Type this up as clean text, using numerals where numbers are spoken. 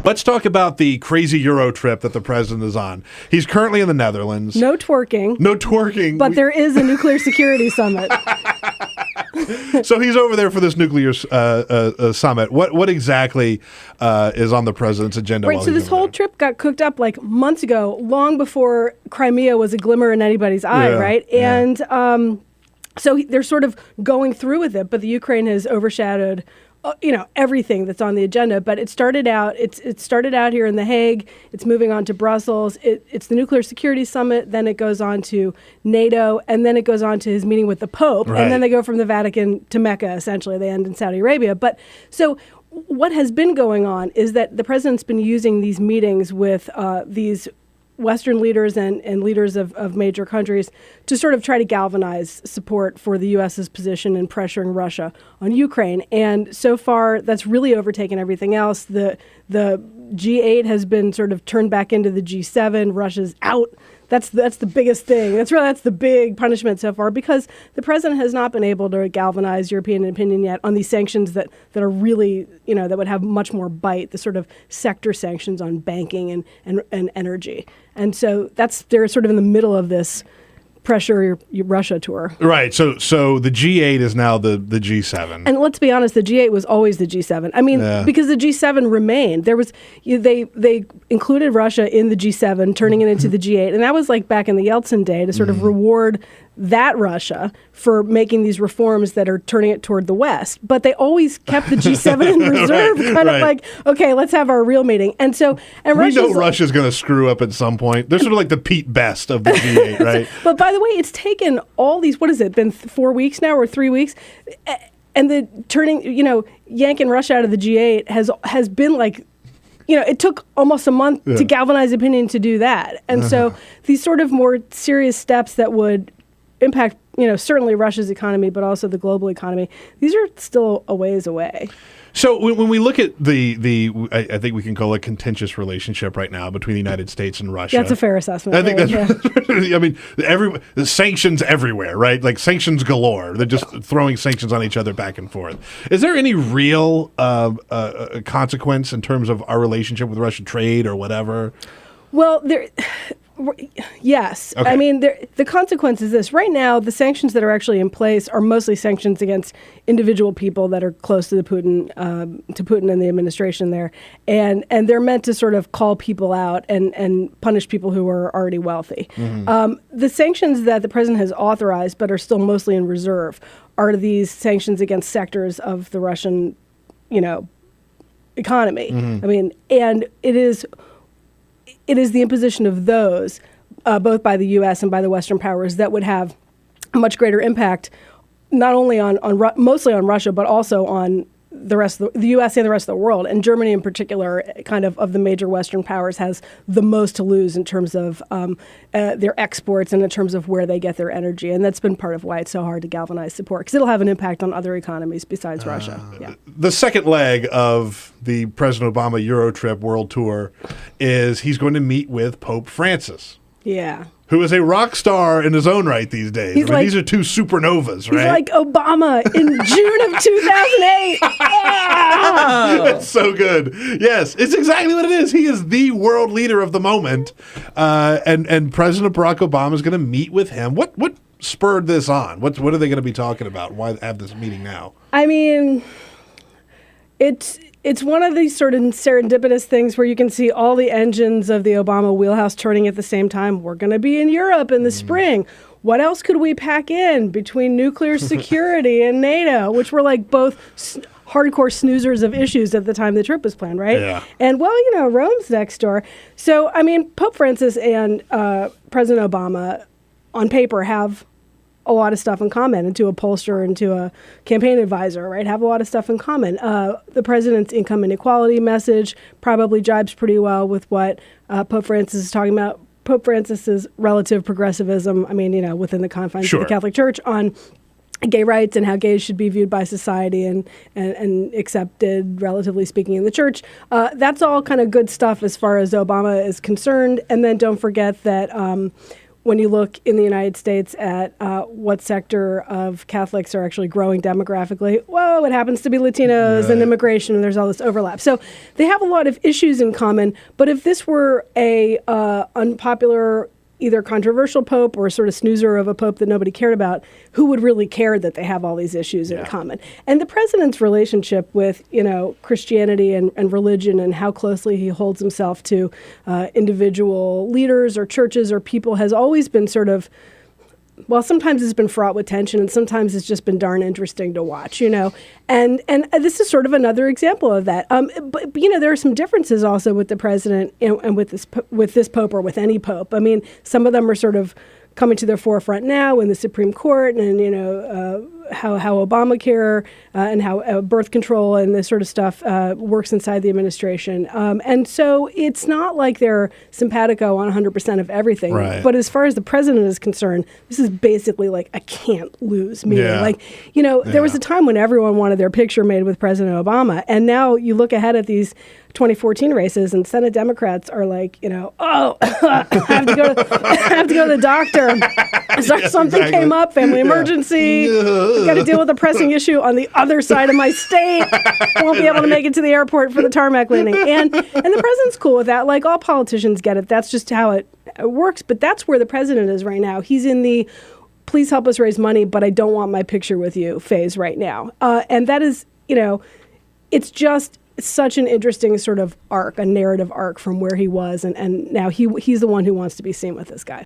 Let's talk about the crazy Eurotrip that the president is on. He's currently in the Netherlands. No twerking. No twerking. But there is a nuclear security summit. So he's over there for this nuclear summit. What exactly is on the president's agenda? Right, so this whole trip got cooked up like months ago, long before Crimea was a glimmer in anybody's eye, right? And so they're sort of going through with it, but the Ukraine has overshadowed everything that's on the agenda. But it started out here in The Hague. It's moving on to Brussels. It's the nuclear security summit. Then it goes on to NATO, and then it goes on to his meeting with the Pope. Right. And then they go from the Vatican to Mecca. Essentially, they end in Saudi Arabia. But so what has been going on is that the president's been using these meetings with these Western leaders and leaders of major countries to sort of try to galvanize support for the U.S.'s position in pressuring Russia on Ukraine. And so far, that's really overtaken everything else. The G8 has been sort of turned back into the G7. Russia's out. That's the biggest thing. That's the big punishment so far, because the president has not been able to galvanize European opinion yet on these sanctions that are really, that would have much more bite, the sort of sector sanctions on banking and energy. And so they're sort of in the middle of this pressure Russia tour. Right. So the G8 is now the G7. And let's be honest, the G8 was always the G7. I mean, because the G7 remained. They included Russia in the G7, turning it into the G8. And that was like back in the Yeltsin day to sort of reward that Russia for making these reforms that are turning it toward the West. But they always kept the G7 in reserve, kind of like, okay, let's have our real meeting. And we know Russia's going to screw up at some point. They're sort of like the Pete Best of the G8, right? But by the way, it's taken all these, what has it been, 4 weeks now or 3 weeks? And the turning, yanking Russia out of the G8 has been like, it took almost a month to galvanize opinion to do that. And so these sort of more serious steps that would impact, certainly Russia's economy, but also the global economy, these are still a ways away. So when we look at I think we can call it a contentious relationship right now between the United States and Russia. That's a fair assessment. I think that's. I mean, the sanctions everywhere, right? Like sanctions galore. They're just throwing sanctions on each other back and forth. Is there any real consequence in terms of our relationship with Russian trade or whatever? Well, yes. Okay. I mean, the consequence is this. Right now, the sanctions that are actually in place are mostly sanctions against individual people that are close to Putin and the administration there. And they're meant to sort of call people out and punish people who are already wealthy. The sanctions that the president has authorized but are still mostly in reserve are these sanctions against sectors of the Russian, economy. I mean, and it is the imposition of those, both by the U.S. and by the Western powers, that would have a much greater impact, not only mostly on Russia, but also on the rest of the U.S. and the rest of the world. And Germany, in particular, kind of the major Western powers, has the most to lose in terms of their exports and in terms of where they get their energy. And that's been part of why it's so hard to galvanize support, because it'll have an impact on other economies besides Russia. Yeah. The second leg of the President Obama Eurotrip world tour is he's going to meet with Pope Francis. Yeah. Who is a rock star in his own right these days. These are two supernovas, right? He's like Obama in June of 2008. Yeah! That's so good. Yes, it's exactly what it is. He is the world leader of the moment. And President Barack Obama is going to meet with him. What spurred this on? What are they going to be talking about? Why have this meeting now? I mean, It's one of these sort of serendipitous things where you can see all the engines of the Obama wheelhouse turning at the same time. We're going to be in Europe in the spring. What else could we pack in between nuclear security and NATO, which were like both hardcore snoozers of issues at the time the trip was planned, right? Yeah. And, Rome's next door. So, I mean, Pope Francis and President Obama, on paper, have a lot of stuff in common, and to a pollster and to a campaign advisor, right, have a lot of stuff in common. The president's income inequality message probably jibes pretty well with what Pope Francis is talking about. Pope Francis's relative progressivism, within the confines of the Catholic Church, on gay rights and how gays should be viewed by society and accepted, relatively speaking, in the church. That's all kind of good stuff as far as Obama is concerned. And then don't forget that when you look in the United States at what sector of Catholics are actually growing demographically, whoa, it happens to be Latinos and immigration, and there's all this overlap. So they have a lot of issues in common. But if this were a unpopular, either controversial pope or sort of snoozer of a pope that nobody cared about, who would really care that they have all these issues in common? And the president's relationship with, Christianity and religion and how closely he holds himself to individual leaders or churches or people has always been sort of, well, sometimes it's been fraught with tension and sometimes it's just been darn interesting to watch, And this is sort of another example of that. But there are some differences also with the president and with this pope or with any pope. I mean, some of them are sort of coming to their forefront now in the Supreme Court, and how Obamacare and how birth control and this sort of stuff works inside the administration. And so it's not like they're simpatico on 100% of everything. Right. But as far as the president is concerned, this is basically like a can't lose meeting. Yeah. There was a time when everyone wanted their picture made with President Obama, and now you look ahead at these 2014 races, and Senate Democrats are like, I have to go to the doctor. Something came up, family emergency. I've got to deal with a pressing issue on the other side of my state. Won't be able to make it to the airport for the tarmac landing. And the president's cool with that. Like all politicians get it. That's just how it works. But that's where the president is right now. He's in the please help us raise money, but I don't want my picture with you phase right now. And that is, it's just such an interesting sort of arc, a narrative arc from where he was. And now he's the one who wants to be seen with this guy.